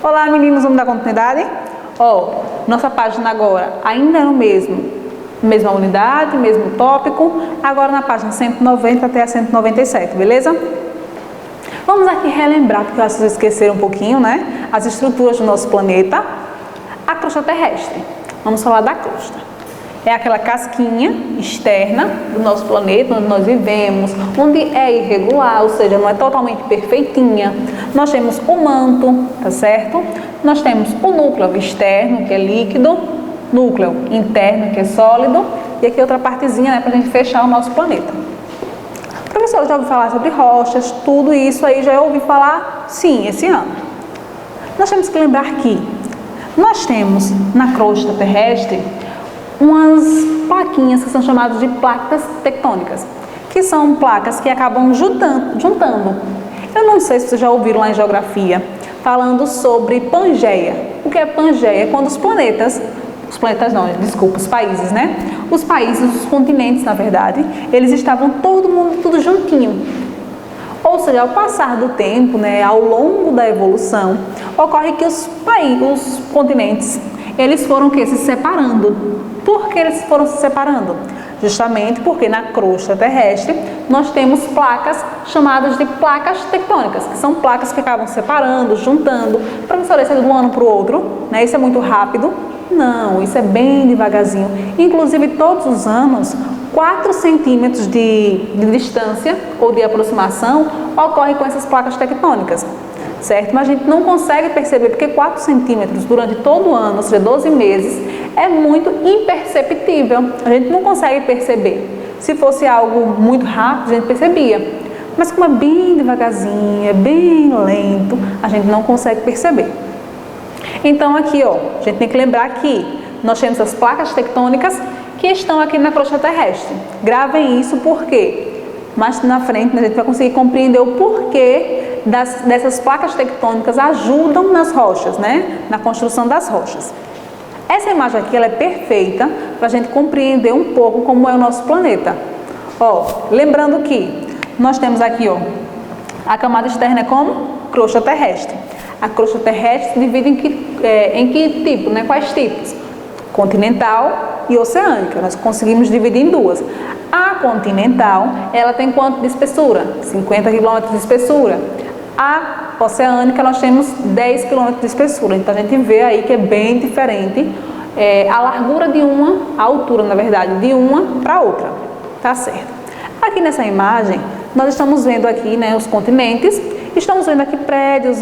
Olá meninos, vamos dar continuidade? Nossa página agora ainda é mesma unidade, mesmo tópico, agora na página 190 até a 197, beleza? Vamos aqui relembrar, porque eu acho que vocês esqueceram um pouquinho, né? As estruturas do nosso planeta. A crosta terrestre, vamos falar da crosta. É aquela casquinha externa do nosso planeta, onde nós vivemos, onde é irregular, ou seja, não é totalmente perfeitinha. Nós temos o manto, tá certo? Nós temos o núcleo externo, que é líquido, núcleo interno, que é sólido, e aqui outra partezinha, né, para a gente fechar o nosso planeta. Professor, já ouviu falar sobre rochas, tudo isso aí já ouvi falar? Sim, esse ano. Nós temos que lembrar que nós temos na crosta terrestre umas plaquinhas que são chamadas de placas tectônicas, que são placas que acabam juntando. Eu não sei se vocês já ouviram lá em geografia, falando sobre Pangeia. O que é Pangeia? É quando os países, né? Os países, os continentes, na verdade, eles estavam tudo juntinho. Ou seja, ao passar do tempo, né, ao longo da evolução, ocorre que os continentes, eles foram se separando. Por que eles foram se separando? Justamente porque na crosta terrestre nós temos placas chamadas de placas tectônicas, que são placas que acabam separando, juntando. Professor, isso é de um ano para o outro, né? Isso é muito rápido? Não, isso é bem devagarzinho. Inclusive, todos os anos, 4 centímetros de distância ou de aproximação ocorre com essas placas tectônicas. Certo? Mas a gente não consegue perceber, porque 4 centímetros durante todo o ano, ou seja, 12 meses, é muito imperceptível. A gente não consegue perceber. Se fosse algo muito rápido, a gente percebia. Mas como é bem devagarzinho, é bem lento, a gente não consegue perceber. Então aqui, a gente tem que lembrar que nós temos as placas tectônicas que estão aqui na crosta terrestre. Gravem isso porque mais na frente a gente vai conseguir compreender o porquê dessas placas tectônicas ajudam nas rochas, né? Na construção das rochas. Essa imagem aqui ela é perfeita para a gente compreender um pouco como é o nosso planeta. Lembrando que nós temos aqui, a camada externa é como? Crosta terrestre. A crosta terrestre se divide em que tipo, né? Quais tipos? Continental e oceânica. Nós conseguimos dividir em duas. A continental, ela tem quanto de espessura? 50 km de espessura. A oceânica, nós temos 10 km de espessura. Então, a gente vê aí que é bem diferente a largura de uma, a altura, na verdade, de uma para outra. Tá certo? Aqui nessa imagem, nós estamos vendo aqui, né, os continentes. Estamos vendo aqui prédios,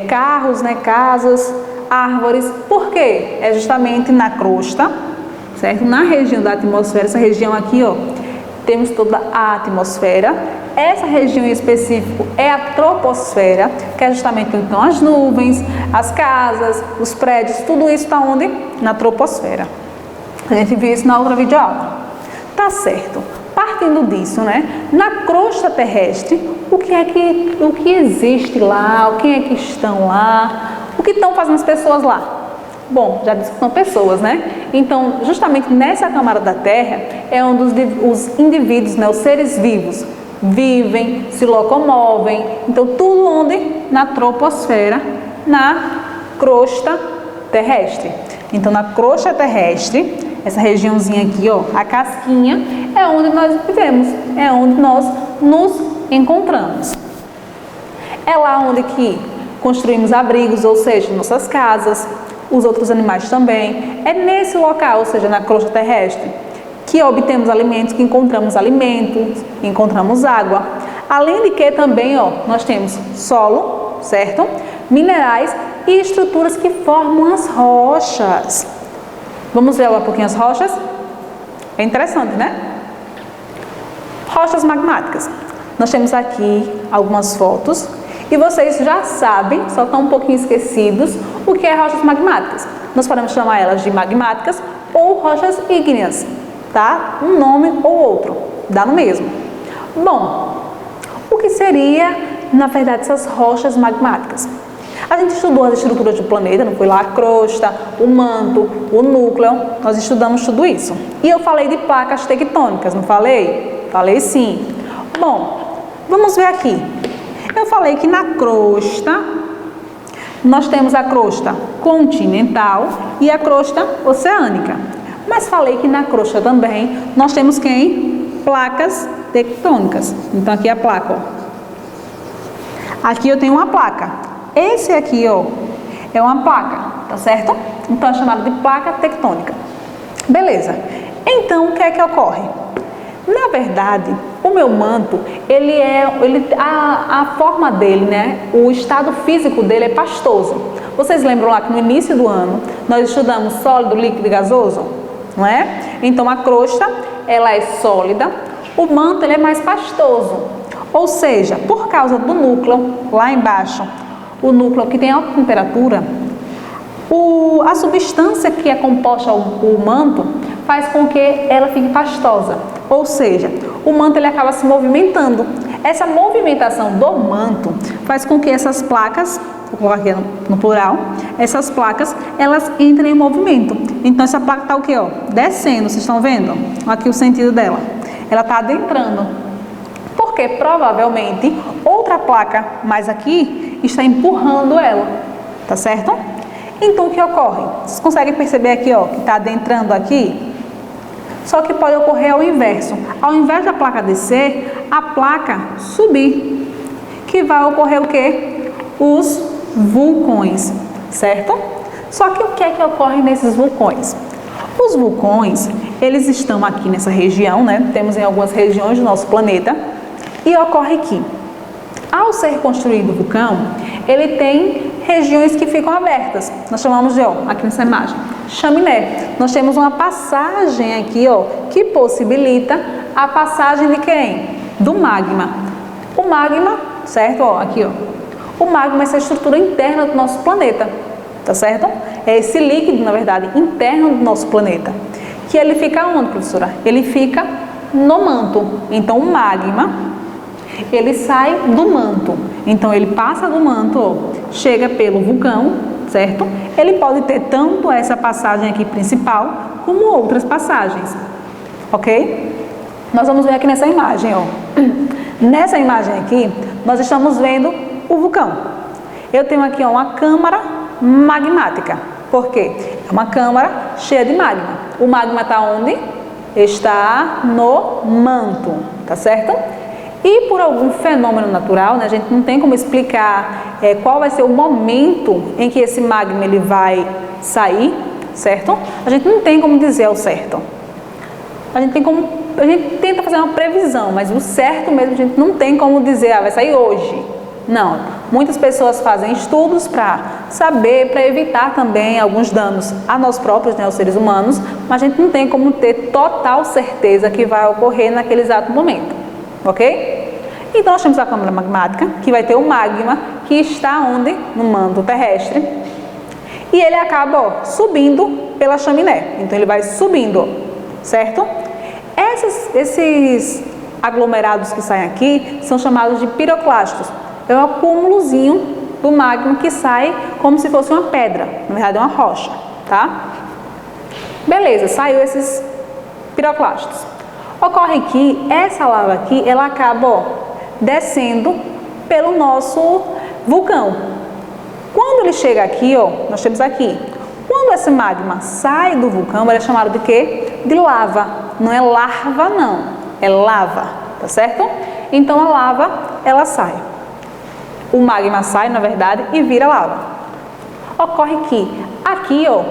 carros, né, casas, árvores. Por quê? É justamente na crosta, certo? Na região da atmosfera, essa região aqui, temos toda a atmosfera. Essa região em específico é a troposfera, que é justamente então as nuvens, as casas, os prédios, tudo isso está onde? Na troposfera. A gente viu isso na outra videoaula. Tá certo. Partindo disso, né? Na crosta terrestre, o que existe lá? O que é que estão lá? O que estão fazendo as pessoas lá? Bom, já disse que são pessoas, né? Então, justamente nessa camada da Terra é onde os indivíduos, né, os seres vivos, vivem, se locomovem. Então, tudo onde? Na troposfera, na crosta terrestre. Então, na crosta terrestre, essa regiãozinha aqui, a casquinha, é onde nós vivemos, é onde nós nos encontramos. É lá onde que construímos abrigos, ou seja, nossas casas, os outros animais também. É nesse local, ou seja, na crosta terrestre, que obtemos alimentos, que encontramos alimentos, encontramos água. Além de que também, nós temos solo, certo? Minerais e estruturas que formam as rochas. Vamos ver agora um pouquinho as rochas? É interessante, né? Rochas magmáticas. Nós temos aqui algumas fotos e vocês já sabem, só estão um pouquinho esquecidos, o que é rochas magmáticas. Nós podemos chamar elas de magmáticas ou rochas ígneas, tá? Um nome ou outro, dá no mesmo. Bom, o que seria, na verdade, essas rochas magmáticas? A gente estudou as estruturas do planeta, não foi lá? A crosta, o manto, o núcleo, nós estudamos tudo isso. E eu falei de placas tectônicas, não falei? Falei sim. Bom, vamos ver aqui. Eu falei que na crosta, nós temos a crosta continental e a crosta oceânica. Mas falei que na crosta também nós temos quem? Placas tectônicas. Então aqui é a placa, ó. Aqui eu tenho uma placa. Esse aqui, ó, é uma placa, tá certo? Então é chamado de placa tectônica. Beleza. Então o que é que ocorre? Na verdade, o meu manto, a forma dele, né? O estado físico dele é pastoso. Vocês lembram lá que no início do ano nós estudamos sólido, líquido e gasoso? Não é? Então a crosta, ela é sólida, o manto ele é mais pastoso. Ou seja, por causa do núcleo, lá embaixo, o núcleo que tem alta temperatura, a substância que é composta o manto faz com que ela fique pastosa. Ou seja, o manto ele acaba se movimentando. Essa movimentação do manto faz com que essas placas, vou colocar aqui no plural, essas placas, elas entrem em movimento. Então essa placa está o quê? Ó? Descendo, vocês estão vendo? Aqui o sentido dela. Ela está adentrando. Porque provavelmente outra placa mais aqui está empurrando ela. Tá certo? Então o que ocorre? Vocês conseguem perceber aqui, ó, que está adentrando aqui? Só que pode ocorrer ao inverso. Ao invés da placa descer, a placa subir. Que vai ocorrer o quê? Os vulcões, certo? Só que o que é que ocorre nesses vulcões? Os vulcões, eles estão aqui nessa região, né? Temos em algumas regiões do nosso planeta. E ocorre que, ao ser construído o vulcão, ele tem regiões que ficam abertas. Nós chamamos de, ó, aqui nessa imagem, chaminé. Nós temos uma passagem aqui, ó, que possibilita a passagem de quem? Do magma. O magma, certo? Ó, aqui, ó. O magma é essa estrutura interna do nosso planeta, tá certo? É esse líquido, na verdade, interno do nosso planeta. Que ele fica onde, professora? Ele fica no manto. Então, o magma, ele sai do manto. Então, ele passa do manto, ó, chega pelo vulcão, certo? Ele pode ter tanto essa passagem aqui principal, como outras passagens, ok? Nós vamos ver aqui nessa imagem, ó. Nessa imagem aqui, nós estamos vendo o vulcão. Eu tenho aqui, ó, uma câmara magmática. Por quê? É uma câmara cheia de magma. O magma está onde? Está no manto, tá certo? E por algum fenômeno natural, né, a gente não tem como explicar qual vai ser o momento em que esse magma ele vai sair, certo? A gente não tem como dizer ao certo. A gente tenta fazer uma previsão, mas o certo mesmo a gente não tem como dizer, vai sair hoje. Não. Muitas pessoas fazem estudos para saber, para evitar também alguns danos a nós próprios, né, aos seres humanos, mas a gente não tem como ter total certeza que vai ocorrer naquele exato momento. Ok? Então nós temos a câmara magmática, que vai ter o magma, que está onde? No manto terrestre. E ele acaba, ó, subindo pela chaminé. Então ele vai subindo, certo? Esses aglomerados que saem aqui são chamados de piroclastos. É um acúmulozinho do magma que sai como se fosse uma pedra. Na verdade é uma rocha, tá? Beleza, saiu esses piroclastos. Ocorre que essa lava aqui, ela acaba, ó, descendo pelo nosso vulcão. Quando ele chega aqui, ó, nós temos aqui. Quando esse magma sai do vulcão, ele é chamado de quê? De lava. Não é larva, não. É lava, tá certo? Então a lava, ela sai. O magma sai, na verdade, e vira lava. Ocorre que aqui, ó,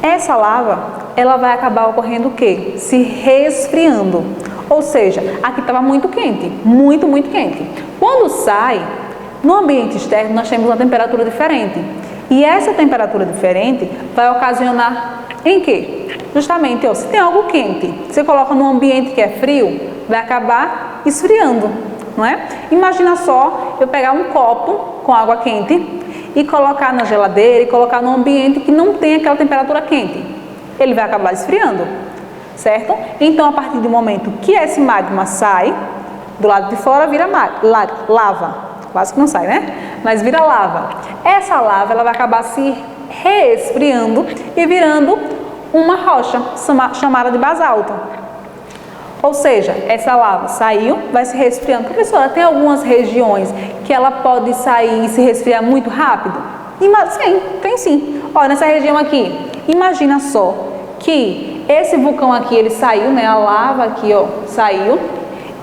essa lava, ela vai acabar ocorrendo o quê? Se resfriando. Ou seja, aqui estava muito quente, muito, muito quente. Quando sai, no ambiente externo nós temos uma temperatura diferente. E essa temperatura diferente vai ocasionar em quê? Justamente, ó, se tem algo quente, você coloca num ambiente que é frio, vai acabar esfriando, não é? Imagina só eu pegar um copo com água quente e colocar na geladeira e colocar num ambiente que não tem aquela temperatura quente. Ele vai acabar esfriando, certo? Então, a partir do momento que esse magma sai, do lado de fora vira lava. Quase que não sai, né? Mas vira lava. Essa lava ela vai acabar se resfriando e virando uma rocha chamada de basalto. Ou seja, essa lava saiu, vai se resfriando. Professora, tem algumas regiões que ela pode sair e se resfriar muito rápido? Sim, tem sim. Olha, nessa região aqui, imagina só que esse vulcão aqui, ele saiu, né? A lava aqui, ó, saiu.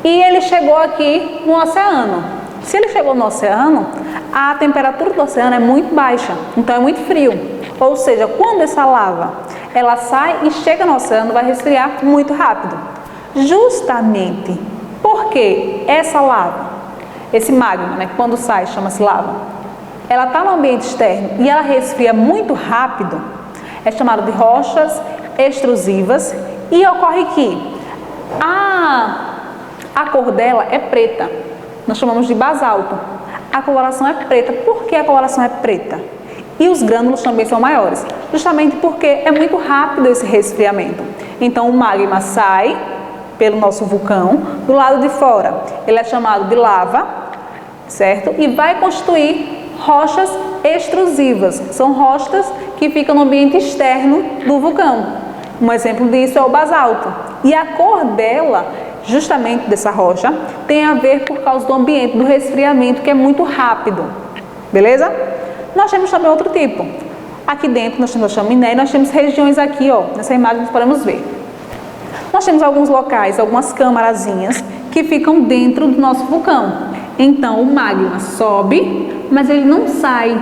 E ele chegou aqui no oceano. Se ele chegou no oceano, a temperatura do oceano é muito baixa, então é muito frio. Ou seja, quando essa lava, ela sai e chega no oceano, vai resfriar muito rápido. Justamente porque essa lava, esse magma, né, quando sai, chama-se lava, ela está no ambiente externo e ela resfria muito rápido, é chamado de rochas extrusivas e ocorre que a cor dela é preta, nós chamamos de basalto. A coloração é preta. Por que a coloração é preta? E os grânulos também são maiores, justamente porque é muito rápido esse resfriamento. Então o magma sai pelo nosso vulcão, do lado de fora ele é chamado de lava, certo? E vai constituir rochas extrusivas, são rochas que ficam no ambiente externo do vulcão. Um exemplo disso é o basalto. E a cor dela, justamente dessa rocha, tem a ver por causa do ambiente, do resfriamento que é muito rápido, beleza? Nós temos também outro tipo. Aqui dentro nós temos a chaminé e nós temos regiões aqui, ó, nessa imagem nós podemos ver. Nós temos alguns locais, algumas câmarazinhas que ficam dentro do nosso vulcão. Então o magma sobe, mas ele não sai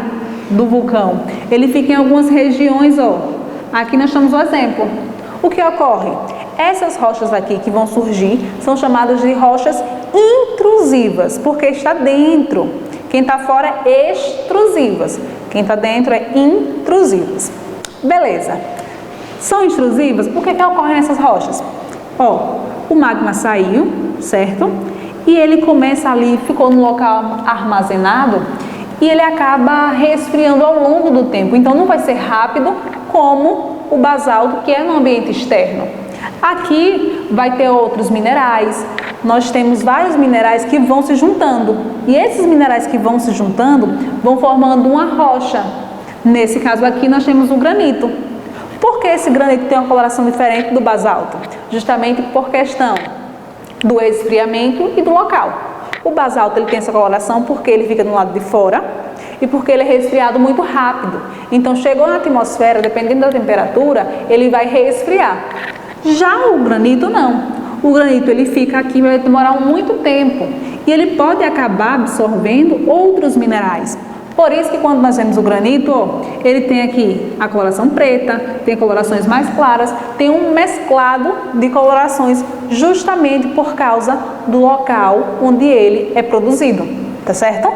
do vulcão. Ele fica em algumas regiões, ó. Aqui nós temos um exemplo. O que ocorre? Essas rochas aqui que vão surgir são chamadas de rochas intrusivas, porque está dentro. Quem está fora é extrusivas, quem está dentro é intrusivas. Beleza. São extrusivas, o que ocorre nessas rochas? Ó, o magma saiu, certo? E ele começa ali, ficou no local armazenado e ele acaba resfriando ao longo do tempo. Então não vai ser rápido como o basalto, que é no ambiente externo. Aqui vai ter outros minerais, nós temos vários minerais que vão se juntando. E esses minerais que vão se juntando vão formando uma rocha. Nesse caso aqui nós temos o granito. Por que esse granito tem uma coloração diferente do basalto? Justamente por questão do esfriamento e do local. O basalto ele tem essa coloração porque ele fica do lado de fora e porque ele é resfriado muito rápido. Então chegou na atmosfera, dependendo da temperatura, ele vai resfriar. Já o granito não. O granito ele fica aqui, vai demorar muito tempo e ele pode acabar absorvendo outros minerais. Por isso que quando nós vemos o granito, ó, ele tem aqui a coloração preta, tem colorações mais claras, tem um mesclado de colorações justamente por causa do local onde ele é produzido, tá certo?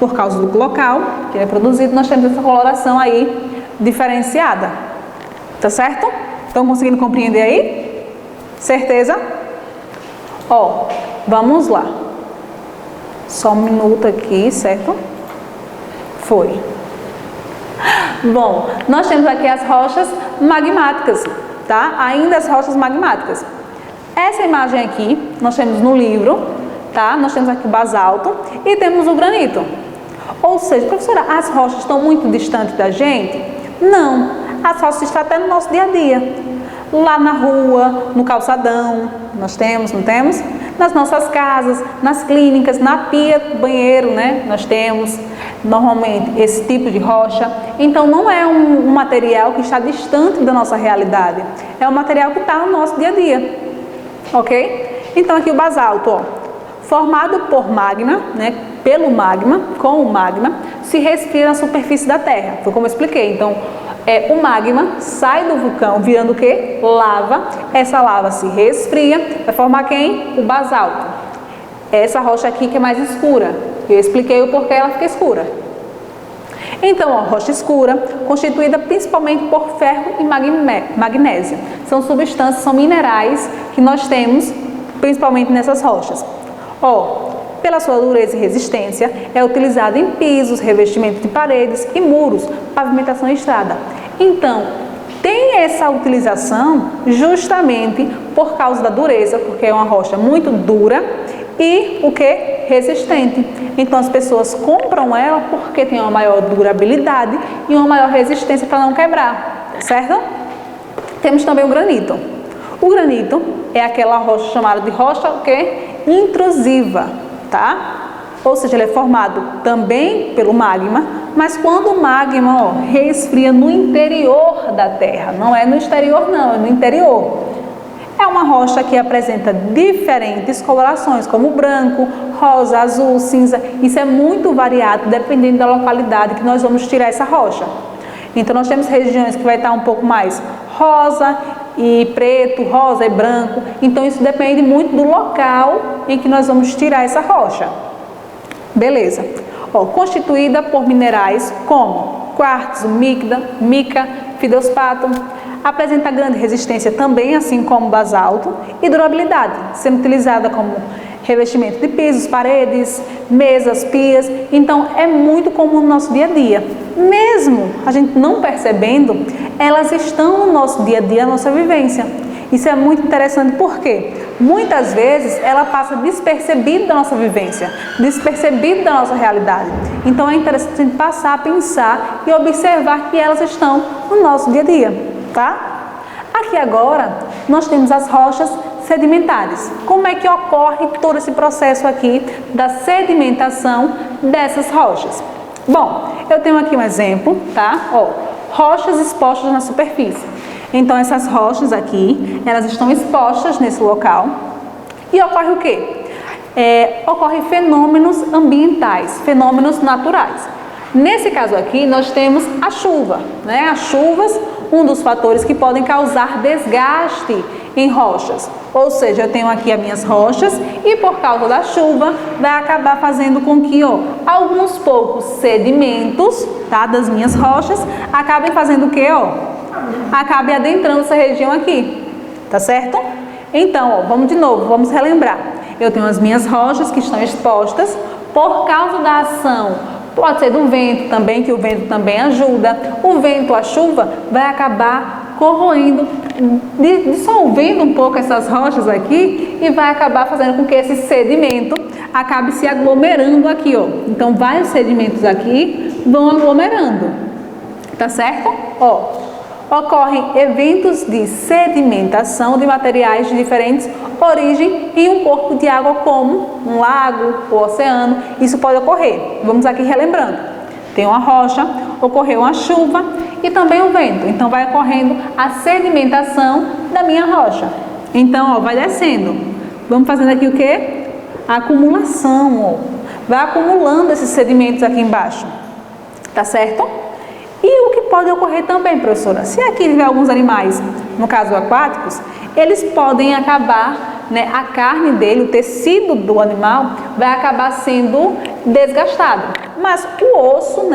Por causa do local que ele é produzido, nós temos essa coloração aí diferenciada, tá certo? Estão conseguindo compreender aí? Certeza? Ó, vamos lá. Só um minuto aqui, certo? Foi. Bom, nós temos aqui as rochas magmáticas, tá? Ainda as rochas magmáticas. Essa imagem aqui, nós temos no livro, tá? Nós temos aqui o basalto e temos o granito. Ou seja, professora, as rochas estão muito distantes da gente? Não, as rochas estão até no nosso dia a dia. Lá na rua, no calçadão, nós temos, não temos? Nas nossas casas, nas clínicas, na pia do banheiro, né? Nós temos normalmente esse tipo de rocha. Então não é um material que está distante da nossa realidade, é um material que está no nosso dia a dia, ok? Então aqui o basalto, ó, formado por magma, né? Pelo magma, com o magma, se resfria na superfície da Terra. Foi como eu expliquei. Então o magma sai do vulcão virando o quê? Lava. Essa lava se resfria, vai formar quem? O basalto. Essa rocha aqui que é mais escura. Eu expliquei o porquê ela fica escura. Então, a rocha escura, constituída principalmente por ferro e magnésio. São substâncias, são minerais que nós temos principalmente nessas rochas. Ó, pela sua dureza e resistência, é utilizada em pisos, revestimento de paredes e muros, pavimentação e estrada. Então, tem essa utilização justamente por causa da dureza, porque é uma rocha muito dura e o que? resistente. Então as pessoas compram ela porque tem uma maior durabilidade e uma maior resistência para não quebrar, certo? Temos também o granito. O granito é aquela rocha chamada de rocha o quê? Intrusiva, tá? Ou seja, ele é formado também pelo magma, mas quando o magma resfria no interior da Terra, não é no exterior não, é no interior. É uma rocha que apresenta diferentes colorações, como branco, rosa, azul, cinza. Isso é muito variado dependendo da localidade que nós vamos tirar essa rocha. Então nós temos regiões que vai estar um pouco mais rosa e preto, rosa e branco. Então isso depende muito do local em que nós vamos tirar essa rocha. Beleza. Constituída por minerais como quartzo, mica, feldespato. Apresenta grande resistência também, assim como o basalto, e durabilidade, sendo utilizada como revestimento de pisos, paredes, mesas, pias. Então é muito comum no nosso dia a dia. Mesmo a gente não percebendo, elas estão no nosso dia a dia, na nossa vivência. Isso é muito interessante porque muitas vezes ela passa despercebida da nossa vivência, despercebida da nossa realidade. Então é interessante a gente passar a pensar e observar que elas estão no nosso dia a dia, tá? Aqui agora nós temos as rochas sedimentares. Como é que ocorre todo esse processo aqui da sedimentação dessas rochas? Bom, eu tenho aqui um exemplo, tá? Rochas expostas na superfície. Então essas rochas aqui, elas estão expostas nesse local e ocorre o quê? Ocorrem fenômenos ambientais, fenômenos naturais. Nesse caso aqui, nós temos a chuva, né? As chuvas, um dos fatores que podem causar desgaste em rochas. Ou seja, eu tenho aqui as minhas rochas e por causa da chuva vai acabar fazendo com que alguns poucos sedimentos, tá, das minhas rochas acabem fazendo o quê? Acabe adentrando essa região aqui, tá certo? Então, vamos de novo, vamos relembrar. Eu tenho as minhas rochas que estão expostas por causa da ação, pode ser do vento também, que o vento também ajuda. O vento, a chuva, vai acabar corroendo, dissolvendo um pouco essas rochas aqui e vai acabar fazendo com que esse sedimento acabe se aglomerando aqui, Então, vários sedimentos aqui vão aglomerando, tá certo? Ocorrem eventos de sedimentação de materiais de diferentes origem em um corpo de água como um lago ou oceano. Isso pode ocorrer. Vamos aqui relembrando. Tem uma rocha, ocorreu uma chuva e também o vento. Então vai ocorrendo a sedimentação da minha rocha. Então, vai descendo. Vamos fazendo aqui o quê? A acumulação, Vai acumulando esses sedimentos aqui embaixo. Tá certo? E o que pode ocorrer também, professora? Se aqui tiver alguns animais, no caso aquáticos, eles podem acabar, a carne dele, o tecido do animal, vai acabar sendo desgastado. Mas o osso,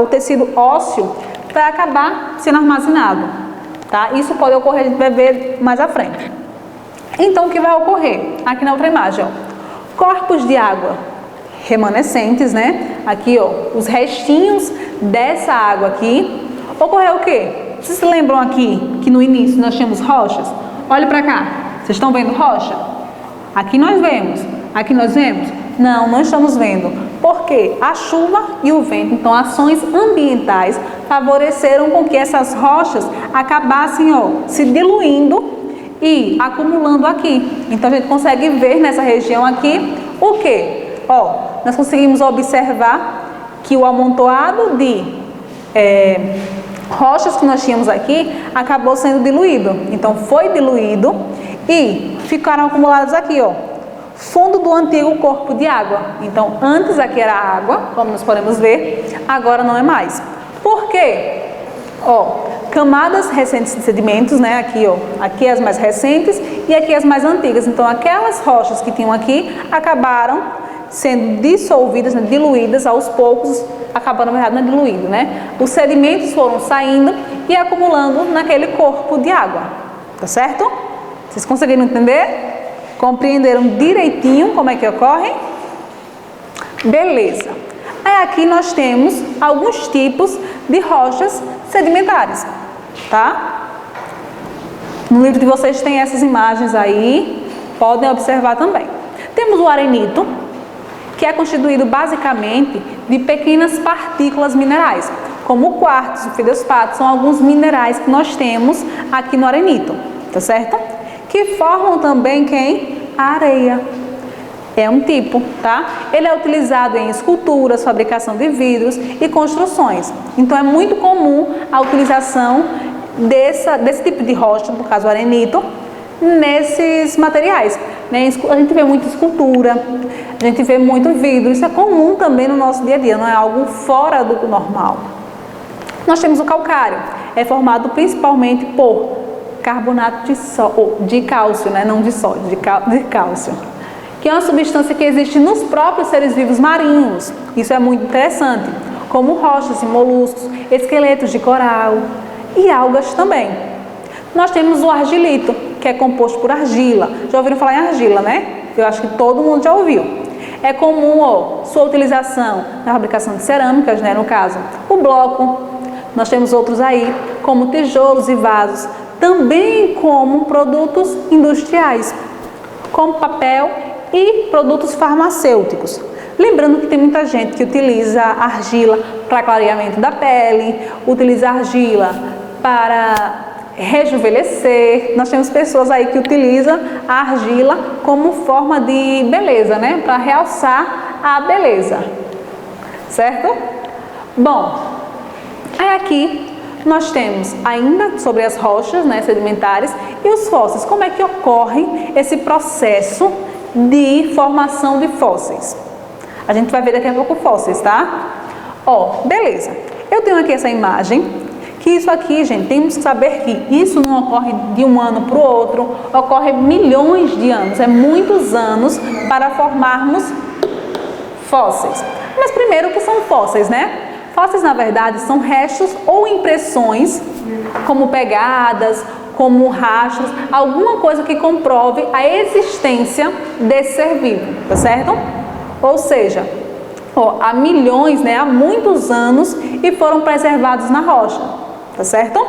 o tecido ósseo, vai acabar sendo armazenado. Tá? Isso pode ocorrer, a gente vai ver mais à frente. Então, o que vai ocorrer? Aqui na outra imagem, corpos de água remanescentes, Aqui, os restinhos dessa água aqui. Ocorreu o quê? Vocês se lembram aqui que no início nós tínhamos rochas? Olha para cá. Vocês estão vendo rocha? Aqui nós vemos. Aqui nós vemos? Não, não estamos vendo. Por quê? A chuva e o vento, então ações ambientais favoreceram com que essas rochas acabassem, se diluindo e acumulando aqui. Então a gente consegue ver nessa região aqui o quê? Nós conseguimos observar que o amontoado de rochas que nós tínhamos aqui acabou sendo diluído. Então foi diluído e ficaram acumulados aqui, fundo do antigo corpo de água. Então antes aqui era água, como nós podemos ver, agora não é mais. Por quê? Camadas recentes de sedimentos, aqui as mais recentes e aqui as mais antigas. Então aquelas rochas que tinham aqui acabaram sendo dissolvidas, diluídas aos poucos, acabando na verdade diluído, Os sedimentos foram saindo e acumulando naquele corpo de água, tá certo? Vocês conseguiram entender? Compreenderam direitinho como é que ocorre? Beleza. Aí aqui nós temos alguns tipos de rochas sedimentares, tá? No livro de vocês tem essas imagens aí, podem observar também. Temos o arenito, que é constituído basicamente de pequenas partículas minerais, como o quartzo, o feldespato, são alguns minerais que nós temos aqui no arenito, tá certo? Que formam também quem? A areia. É um tipo, tá? Ele é utilizado em esculturas, fabricação de vidros e construções. Então é muito comum a utilização desse tipo de rocha, no caso o arenito, nesses materiais, né? A gente vê muita escultura, a gente vê muito vidro, isso é comum também no nosso dia a dia, não é algo fora do normal. Nós temos o calcário, é formado principalmente por carbonato de cálcio, né? Não de sódio, de cálcio, que é uma substância que existe nos próprios seres vivos marinhos. Isso é muito interessante, como rochas e moluscos, esqueletos de coral e algas também. Nós temos o argilito, que é composto por argila. Já ouviram falar em argila, né? Eu acho que todo mundo já ouviu. É comum sua utilização na fabricação de cerâmicas, né? No caso, o bloco. Nós temos outros aí, como tijolos e vasos, também como produtos industriais, como papel e produtos farmacêuticos. Lembrando que tem muita gente que utiliza argila para clareamento da pele, utiliza argila para rejuvenescer. Nós temos pessoas aí que utilizam a argila como forma de beleza, né? Para realçar a beleza, certo? Bom, aí aqui nós temos ainda sobre as rochas, né, sedimentares e os fósseis. Como é que ocorre esse processo de formação de fósseis? A gente vai ver daqui a pouco fósseis, tá? Beleza. Eu tenho aqui essa imagem, que isso aqui, gente, temos que saber que isso não ocorre de um ano para o outro, ocorre milhões de anos, é muitos anos para formarmos fósseis. Mas primeiro, o que são fósseis, né? Fósseis, na verdade, são restos ou impressões, como pegadas, como rastros, alguma coisa que comprove a existência desse ser vivo, tá certo? Ou seja, há milhões, né, há muitos anos e foram preservados na rocha, tá certo?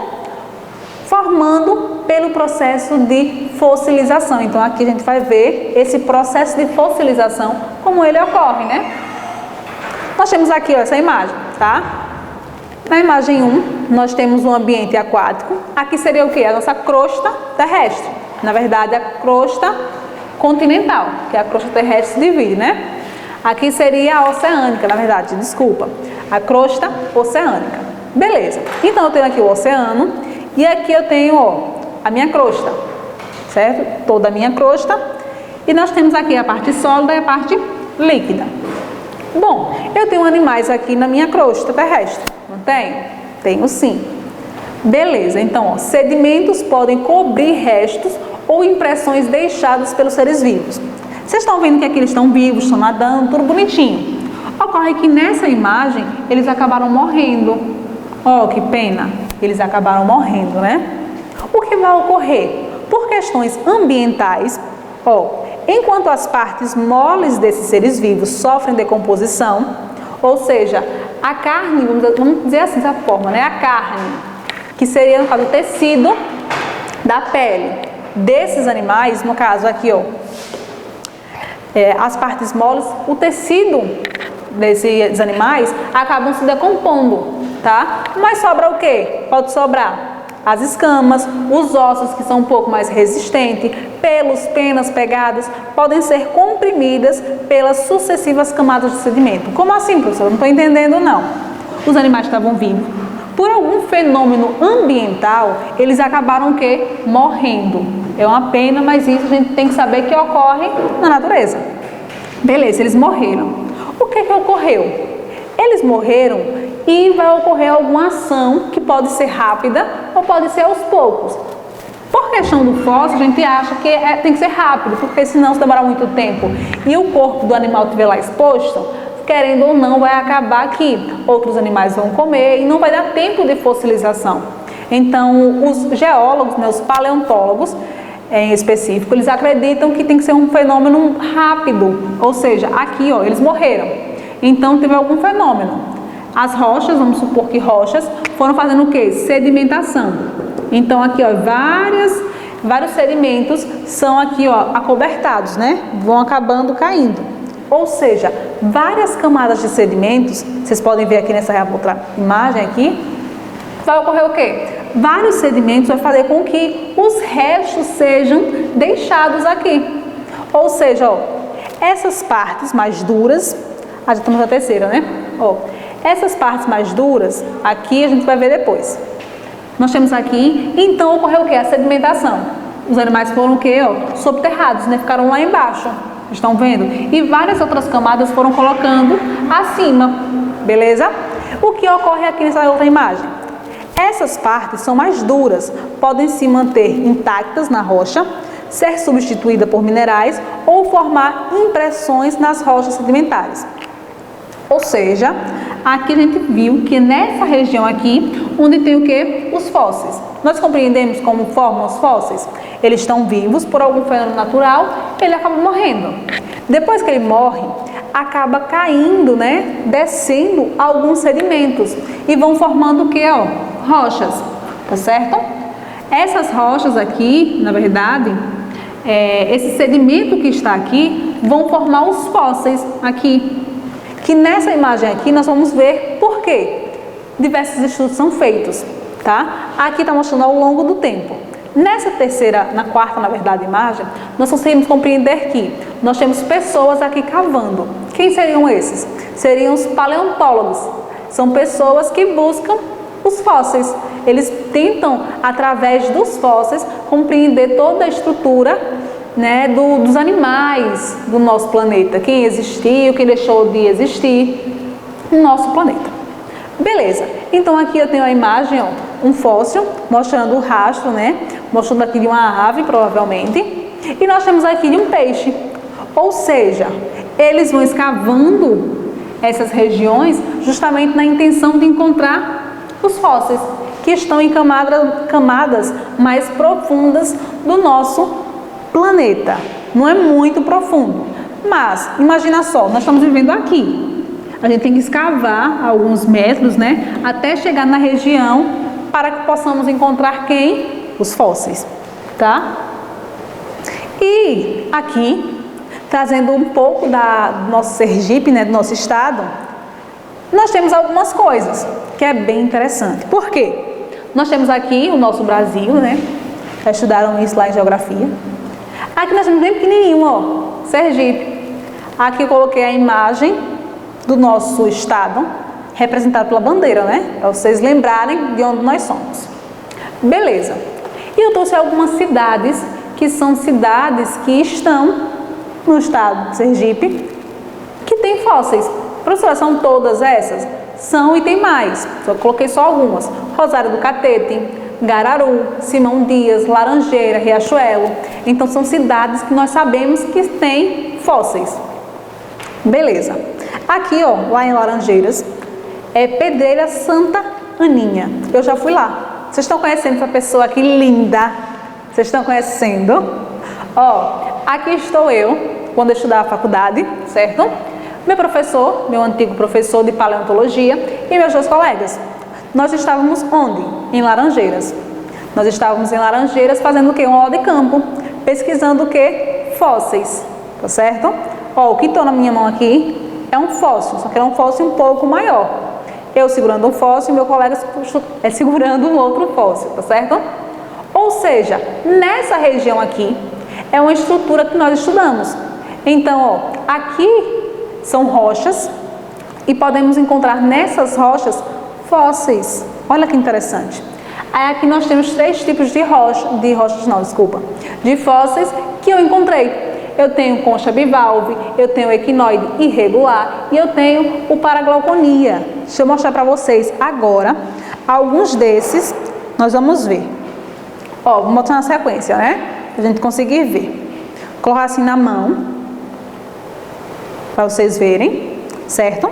Formando pelo processo de fossilização. Então aqui a gente vai ver esse processo de fossilização, como ele ocorre, né? Nós temos aqui essa imagem, tá? Na imagem 1, nós temos um ambiente aquático. Aqui seria o quê? A nossa crosta terrestre. Na verdade, a crosta continental, que é a crosta terrestre se divide, né? Aqui seria a oceânica, na verdade, desculpa. A crosta oceânica. Beleza. Então, eu tenho aqui o oceano e aqui eu tenho, a minha crosta, certo? Toda a minha crosta. E nós temos aqui a parte sólida e a parte líquida. Bom, eu tenho animais aqui na minha crosta terrestre, não tenho? Tenho sim. Beleza, então, sedimentos podem cobrir restos ou impressões deixadas pelos seres vivos. Vocês estão vendo que aqui eles estão vivos, estão nadando, tudo bonitinho. Ocorre que nessa imagem, eles acabaram morrendo. Que pena, eles acabaram morrendo, né? O que vai ocorrer? Por questões ambientais, enquanto as partes moles desses seres vivos sofrem decomposição, ou seja, a carne, vamos dizer assim, dessa forma, né? A carne, que seria, no caso, o tecido da pele desses animais, no caso aqui, as partes moles, o tecido desses animais acabam se decompondo, tá? Mas sobra o quê? Pode sobrar as escamas, os ossos que são um pouco mais resistentes, pelos, penas, pegadas, podem ser comprimidas pelas sucessivas camadas de sedimento. Como assim, professor? Não estou entendendo, não. Os animais estavam vivos. Por algum fenômeno ambiental, eles acabaram o quê? Morrendo. É uma pena, mas isso a gente tem que saber que ocorre na natureza. Beleza, eles morreram. O que ocorreu? Eles morreram e vai ocorrer alguma ação que pode ser rápida ou pode ser aos poucos. Por questão do fóssil, a gente acha que tem que ser rápido, porque senão se demorar muito tempo e o corpo do animal estiver lá exposto, querendo ou não, vai acabar que outros animais vão comer e não vai dar tempo de fossilização. Então, os geólogos, os paleontólogos em específico, eles acreditam que tem que ser um fenômeno rápido, ou seja, aqui eles morreram, então teve algum fenômeno. As rochas, vamos supor que rochas, foram fazendo o quê? Sedimentação. Então aqui, vários sedimentos são aqui, acobertados, né? Vão acabando caindo. ou seja, várias camadas de sedimentos. Vocês podem ver aqui nessa outra imagem aqui, vai ocorrer o quê? Vários sedimentos vai fazer com que os restos sejam deixados aqui. Ou seja, ó, essas partes mais duras, já estamos na terceira, né? Ó, essas partes mais duras, aqui a gente vai ver depois. Nós temos aqui, então ocorreu o quê? A sedimentação. Os animais foram o quê? Ó, subterrados, né? Ficaram lá embaixo. Estão vendo? E várias outras camadas foram colocando acima. Beleza? O que ocorre aqui nessa outra imagem? Essas partes são mais duras, podem se manter intactas na rocha, ser substituída por minerais ou formar impressões nas rochas sedimentares. Ou seja, aqui a gente viu que nessa região aqui, onde tem o que? Os fósseis. Nós compreendemos como formam os fósseis? Eles estão vivos por algum fenômeno natural, ele acaba morrendo. Depois que ele morre, acaba caindo, né? Descendo alguns sedimentos e vão formando o que? Ó, rochas, tá certo? Essas rochas aqui, na verdade, esse sedimento que está aqui, vão formar os fósseis aqui. Que nessa imagem aqui nós vamos ver por quê. Diversos estudos são feitos, tá? Aqui está mostrando ao longo do tempo. Na quarta, na verdade, imagem, nós conseguimos compreender que nós temos pessoas aqui cavando. Quem seriam esses? Seriam os paleontólogos. São pessoas que buscam os fósseis. Eles tentam, através dos fósseis, compreender toda a estrutura, né, dos animais do nosso planeta. Quem existiu, quem deixou de existir no nosso planeta. Beleza. Então aqui eu tenho a imagem, ó, um fóssil, mostrando o rastro, né? Mostrando aqui de uma ave, provavelmente. E nós temos aqui de um peixe. Ou seja, eles vão escavando essas regiões justamente na intenção de encontrar os fósseis, que estão em camadas mais profundas do nosso planeta. Não é muito profundo. Mas, imagina só, nós estamos vivendo aqui. A gente tem que escavar alguns metros, né? Até chegar na região para que possamos encontrar quem? Os fósseis, tá? E aqui, trazendo um pouco do nosso Sergipe, né, do nosso estado, nós temos algumas coisas que é bem interessante. Por quê? Nós temos aqui o nosso Brasil, né? Já estudaram isso lá em geografia. Aqui nós temos bem pequenininho, ó, Sergipe. Aqui eu coloquei a imagem do nosso estado, representado pela bandeira, né? Para vocês lembrarem de onde nós somos. Beleza. E eu trouxe algumas cidades, que são cidades que estão no estado de Sergipe, que tem fósseis. Professora, são todas essas? São e tem mais. Só coloquei só algumas. Rosário do Catete, Gararu, Simão Dias, Laranjeira, Riachuelo. Então são cidades que nós sabemos que têm fósseis. Beleza. Aqui, ó, lá em Laranjeiras, é Pedreira Santa Aninha. Eu já fui lá. Vocês estão conhecendo essa pessoa aqui linda? Vocês estão conhecendo? Ó, aqui estou eu, quando eu estudava a faculdade, certo? Meu professor, meu antigo professor de paleontologia e meus dois colegas. Nós estávamos onde? Em Laranjeiras. Nós estávamos em Laranjeiras fazendo o quê? Uma aula de campo, pesquisando o quê? Fósseis, tá certo? Ó, o que estou na minha mão aqui é um fóssil, só que é um fóssil um pouco maior. Eu segurando um fóssil e meu colega segurando um outro fóssil, tá certo? Ou seja, nessa região aqui é uma estrutura que nós estudamos. Então, ó, aqui são rochas e podemos encontrar nessas rochas fósseis. Olha que interessante. Aí aqui nós temos três tipos de fósseis que eu encontrei. Eu tenho concha bivalve, eu tenho equinoide irregular e eu tenho o paraglauconia. Deixa eu mostrar para vocês agora alguns desses, nós vamos ver. Ó, vou mostrar na sequência, né? Pra gente conseguir ver. Vou colocar assim na mão, para vocês verem, certo?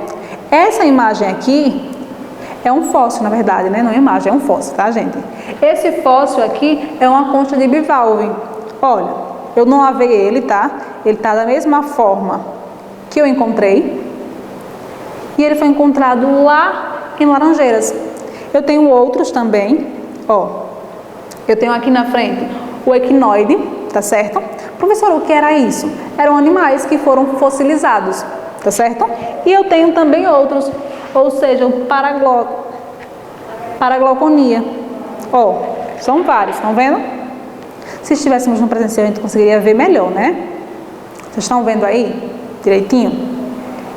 Essa imagem aqui é um fóssil, na verdade, né? Não é imagem, é um fóssil, tá, gente? Esse fóssil aqui é uma concha de bivalve. Olha. Eu não lavei ele, tá? Ele tá da mesma forma que eu encontrei. E ele foi encontrado lá em Laranjeiras. Eu tenho outros também, ó. Eu tenho aqui na frente o equinoide, tá certo? Professor, o que era isso? Eram animais que foram fossilizados, tá certo? E eu tenho também outros, ou seja, o paraglauconia. Ó, são vários, estão vendo? Se estivéssemos no presencial, a gente conseguiria ver melhor, né? Vocês estão vendo aí direitinho?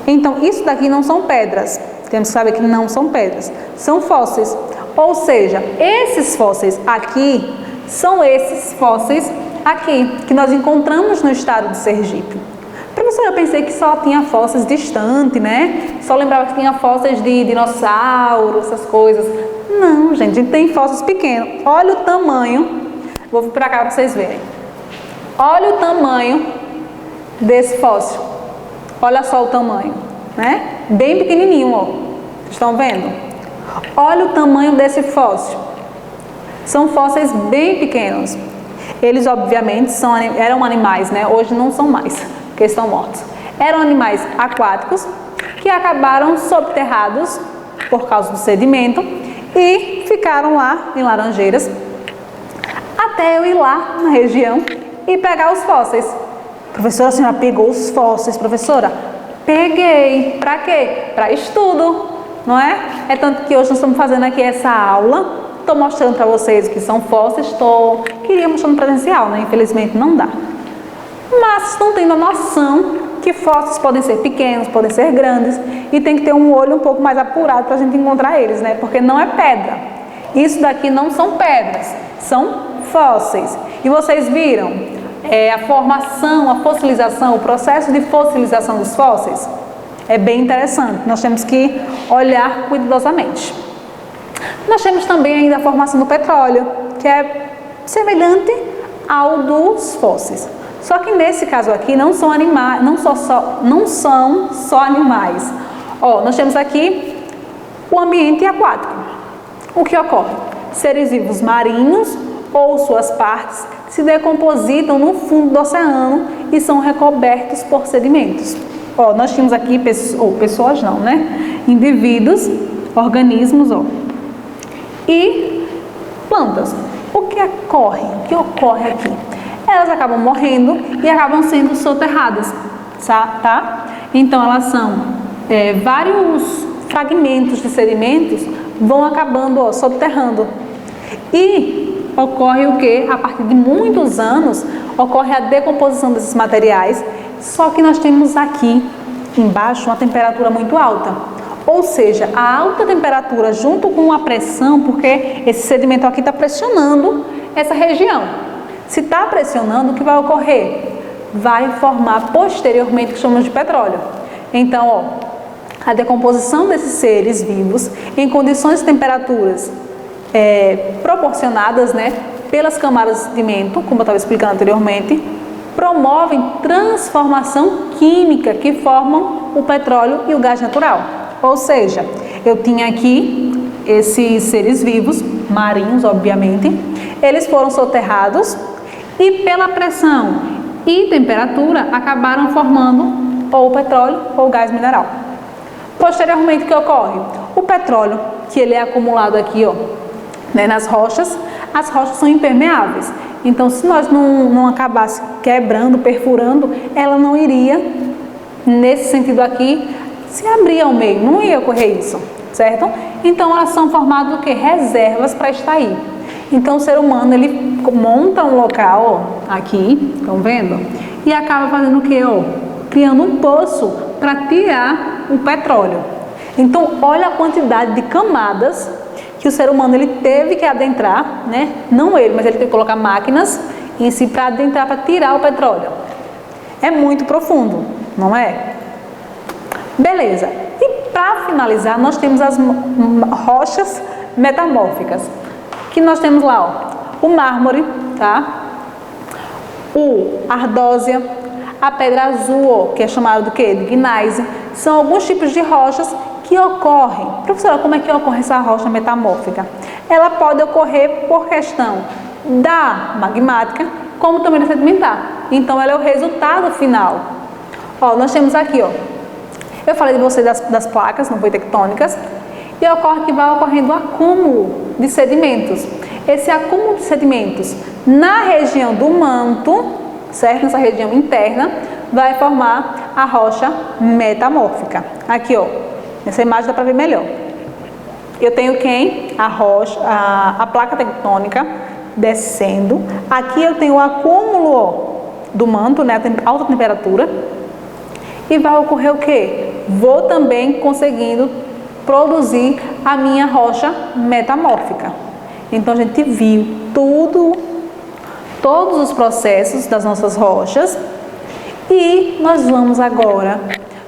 Então, isso daqui não são pedras. Temos que saber que não são pedras, são fósseis. Ou seja, esses fósseis aqui são esses fósseis aqui, que nós encontramos no estado de Sergipe. Professora, eu pensei que só tinha fósseis distantes, né? Só lembrava que tinha fósseis de dinossauros, essas coisas. Não, gente, a gente tem fósseis pequenos. Olha o tamanho. Vou vir para cá para vocês verem. Olha o tamanho desse fóssil. Olha só o tamanho, né? Bem pequenininho, ó. Vocês estão vendo? Olha o tamanho desse fóssil. São fósseis bem pequenos. Eles, obviamente, eram animais, né? Hoje não são mais, porque estão mortos. Eram animais aquáticos que acabaram subterrados por causa do sedimento e ficaram lá em Laranjeiras até eu ir lá na região e pegar os fósseis. Professora, a senhora pegou os fósseis, professora? Peguei. Para quê? Para estudo, não é? É tanto que hoje nós estamos fazendo aqui essa aula. Estou mostrando para vocês o que são fósseis. Queria mostrar no presencial, né? Infelizmente não dá. Mas estão tendo a noção que fósseis podem ser pequenos, podem ser grandes e tem que ter um olho um pouco mais apurado para a gente encontrar eles, né? Porque não é pedra. Isso daqui não são pedras, são fósseis. E vocês viram a formação, a fossilização, o processo de fossilização dos fósseis? É bem interessante. Nós temos que olhar cuidadosamente. Nós temos também ainda a formação do petróleo, que é semelhante ao dos fósseis. Só que nesse caso aqui não são animais, não são só animais. Ó, nós temos aqui o ambiente aquático. O que ocorre? Seres vivos marinhos ou suas partes se decompositam no fundo do oceano e são recobertos por sedimentos. Ó, nós tínhamos aqui pessoas não, né? Indivíduos, organismos, ó. E plantas. O que ocorre aqui? Elas acabam morrendo e acabam sendo soterradas, tá? Então elas são vários fragmentos de sedimentos vão acabando, ó, soterrando. E ocorre o que? A partir de muitos anos ocorre a decomposição desses materiais, só que nós temos aqui embaixo uma temperatura muito alta. Ou seja, a alta temperatura junto com a pressão, porque esse sedimento aqui está pressionando essa região. Se está pressionando, o que vai ocorrer? Vai formar posteriormente o que chamamos de petróleo. Então, ó, a decomposição desses seres vivos em condições de temperaturas proporcionadas, né, pelas camadas de sedimento, como eu estava explicando anteriormente, promovem transformação química que formam o petróleo e o gás natural. Ou seja, eu tinha aqui esses seres vivos, marinhos, obviamente, eles foram soterrados e pela pressão e temperatura acabaram formando ou o petróleo ou o gás mineral. Posteriormente, o que ocorre? O petróleo, que ele é acumulado aqui, ó, né, nas rochas, as rochas são impermeáveis. Então, se nós não acabasse quebrando, perfurando, ela não iria, nesse sentido aqui, se abrir ao meio, não ia ocorrer isso, certo? Então, elas são formadas do que? Reservas para extrair. Então, o ser humano, ele monta um local, ó, aqui, estão vendo? E acaba fazendo o que? Ó, criando um poço para tirar o petróleo. Então, olha a quantidade de camadas que o ser humano ele teve que adentrar, né? Não ele, mas ele teve que colocar máquinas em si para adentrar, para tirar o petróleo. É muito profundo, não é? Beleza. E para finalizar, nós temos as rochas metamórficas, que nós temos lá, ó, o mármore, tá? O ardósia, a pedra azul, ó, que é chamada do quê? De gneiss. São alguns tipos de rochas que ocorrem. Professora, como é que ocorre essa rocha metamórfica? Ela pode ocorrer por questão da magmática, como também da sedimentar. Então, ela é o resultado final. Ó, nós temos aqui, ó, eu falei de vocês das placas, não foi tectônicas, e ocorre que vai ocorrendo um acúmulo de sedimentos. Esse acúmulo de sedimentos na região do manto, certo? Nessa região interna, vai formar a rocha metamórfica. Aqui, ó, nessa imagem dá para ver melhor. Eu tenho quem? A rocha, a placa tectônica descendo. Aqui eu tenho o acúmulo, ó, do manto, né, a alta temperatura. E vai ocorrer o quê? Vou também conseguindo produzir a minha rocha metamórfica. Então a gente viu todos os processos das nossas rochas e nós vamos agora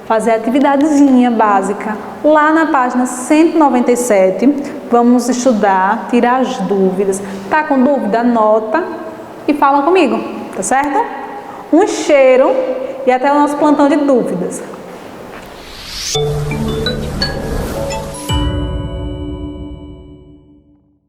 fazer a atividadezinha básica. Lá na página 197, vamos estudar, tirar as dúvidas. Tá com dúvida? Anota e fala comigo, tá certo? Um cheiro e até o nosso plantão de dúvidas.